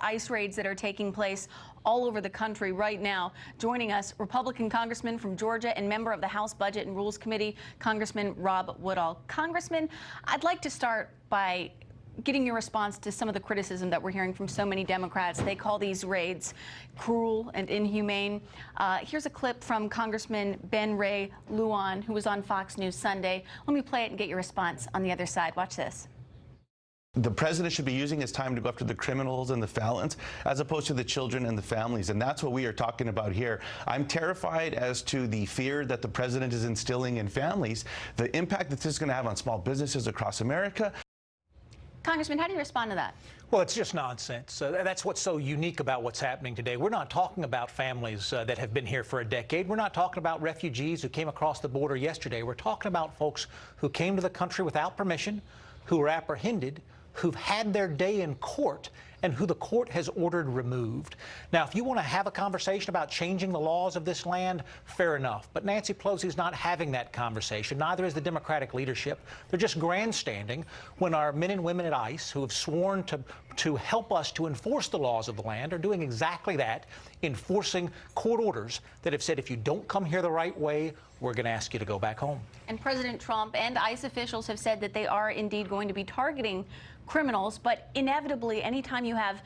ICE raids that are taking place all over the country right now. Joining us, Republican Congressman from Georgia and member of the House Budget and Rules Committee, Congressman Rob Woodall. Congressman, I'd like to start by getting your response to some of the criticism that we're hearing from so many Democrats. They call these raids cruel and inhumane. Here's a clip from Congressman Ben Ray Lujan, who was on Fox News Sunday. Let me play it and get your response on the other side. Watch this. The president should be using his time to go after the criminals and the felons as opposed to the children and the families. And that's what we are talking about here. I'm terrified as to the fear that the president is instilling in families, the impact that this is going to have on small businesses across America. Congressman, how do you respond to that? Well, it's just nonsense. That's what's so unique about what's happening today. We're not talking about families that have been here for a decade. We're not talking about refugees who came across the border yesterday. We're talking about folks who came to the country without permission, who were apprehended, who've had their day in court, and who the court has ordered removed. Now, if you want to have a conversation about changing the laws of this land, fair enough. But Nancy Pelosi is not having that conversation. Neither is the Democratic leadership. They're just grandstanding when our men and women at ICE, who have sworn to help us to enforce the laws of the land, are doing exactly that, enforcing court orders that have said if you don't come here the right way, we're going to ask you to go back home. And President Trump and ICE officials have said that they are indeed going to be targeting criminals, but inevitably, anytime you have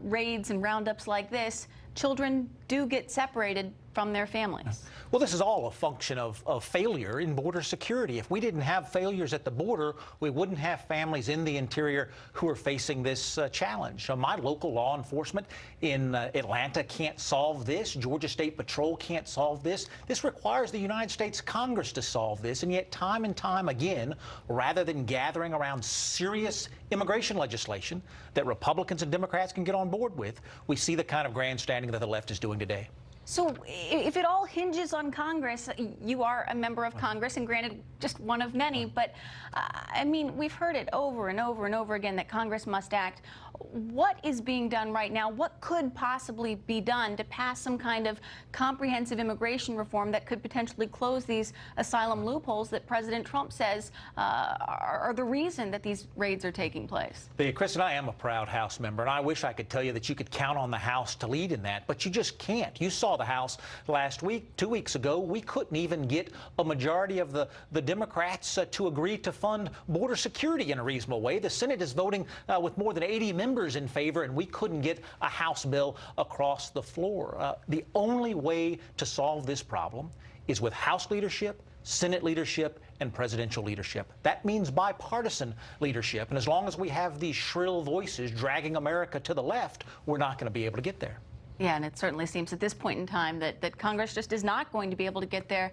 raids and roundups like this, children do get separated from their families. Well, this is all a function of failure in border security. If we didn't have failures at the border, we wouldn't have families in the interior who are facing this challenge. My local law enforcement in Atlanta can't solve this. Georgia State Patrol can't solve this. This requires the United States Congress to solve this. And yet, time and time again, rather than gathering around serious immigration legislation that Republicans and Democrats can get on board with, we see the kind of grandstanding that the left is doing today. So if it all hinges on Congress, you are a member of Congress, and granted, just one of many, but I mean, we've heard it over and over and over again that Congress must act. What is being done right now? What could possibly be done to pass some kind of comprehensive immigration reform that could potentially close these asylum loopholes that President Trump says are the reason that these raids are taking place? Kristen, I am a proud House member, and I wish I could tell you that you could count on the House to lead in that, but you just can't. You saw the House last week, 2 weeks ago. We couldn't even get a majority of the Democrats to agree to fund border security in a reasonable way. The Senate is voting with more than 80 members in favor, and we couldn't get a House bill across the floor. The only way to solve this problem is with House leadership, Senate leadership, and presidential leadership. That means bipartisan leadership. And as long as we have these shrill voices dragging America to the left, we're not going to be able to get there. Yeah, and it certainly seems at this point in time that Congress just is not going to be able to get there.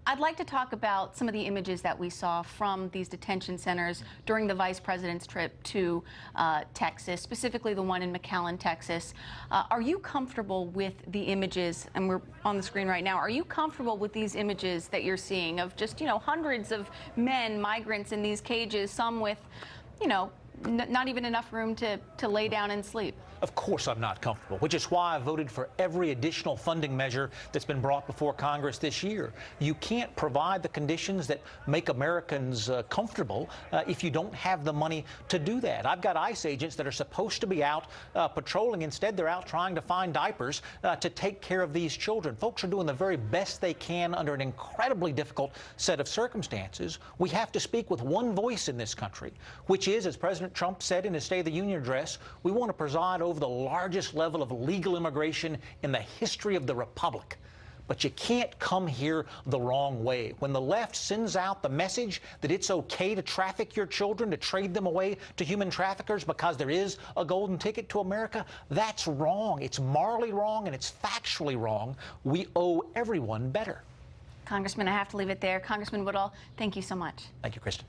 I'd like to talk about some of the images that we saw from these detention centers during the vice president's trip to Texas, specifically the one in McAllen, Texas. Are you comfortable with the images, and we're on the screen right now, are you comfortable with these images that you're seeing of just, hundreds of men, migrants in these cages, some with, not even enough room to lay down and sleep? Of course I'm not comfortable, which is why I voted for every additional funding measure that's been brought before Congress this year. You can't provide the conditions that make Americans comfortable if you don't have the money to do that. I've got ICE agents that are supposed to be out patrolling. Instead, they're out trying to find diapers to take care of these children. Folks are doing the very best they can under an incredibly difficult set of circumstances. We have to speak with one voice in this country, which is, as President Trump said in his State of the Union address, we want to preside over the largest level of legal immigration in the history of the Republic. But you can't come here the wrong way. When the left sends out the message that it's okay to traffic your children, to trade them away to human traffickers because there is a golden ticket to America, that's wrong. It's morally wrong, and it's factually wrong. We owe everyone better. Congressman, I have to leave it there. Congressman Woodall, thank you so much. Thank you, Kristen.